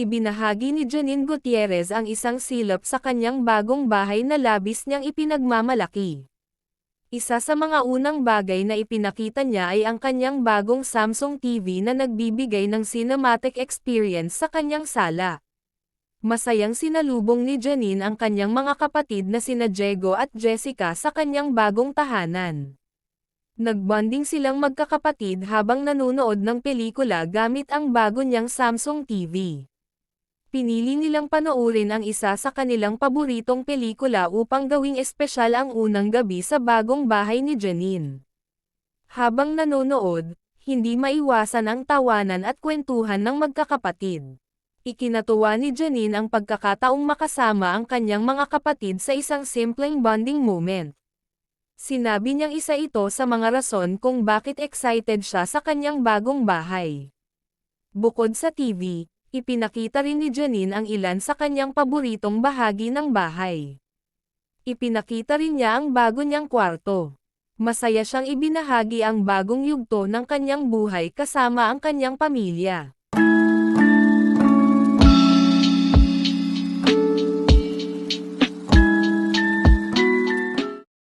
Ibinahagi ni Janine Gutierrez ang isang silop sa kanyang bagong bahay na labis niyang ipinagmamalaki. Isa sa mga unang bagay na ipinakita niya ay ang kanyang bagong Samsung TV na nagbibigay ng cinematic experience sa kanyang sala. Masayang sinalubong ni Janine ang kanyang mga kapatid na sina Diego at Jessica sa kanyang bagong tahanan. Nagbonding silang magkakapatid habang nanonood ng pelikula gamit ang bago niyang Samsung TV. Pinili nilang panoorin ang isa sa kanilang paboritong pelikula upang gawing espesyal ang unang gabi sa bagong bahay ni Janine. Habang nanonood, hindi maiwasan ang tawanan at kwentuhan ng magkakapatid. Ikinatuwa ni Janine ang pagkakataong makasama ang kanyang mga kapatid sa isang simpleng bonding moment. Sinabi niyang isa ito sa mga rason kung bakit excited siya sa kanyang bagong bahay. Bukod sa TV, ipinakita rin ni Janine ang ilan sa kanyang paboritong bahagi ng bahay. Ipinakita rin niya ang bago niyang kwarto. Masaya siyang ibinahagi ang bagong yugto ng kanyang buhay kasama ang kanyang pamilya.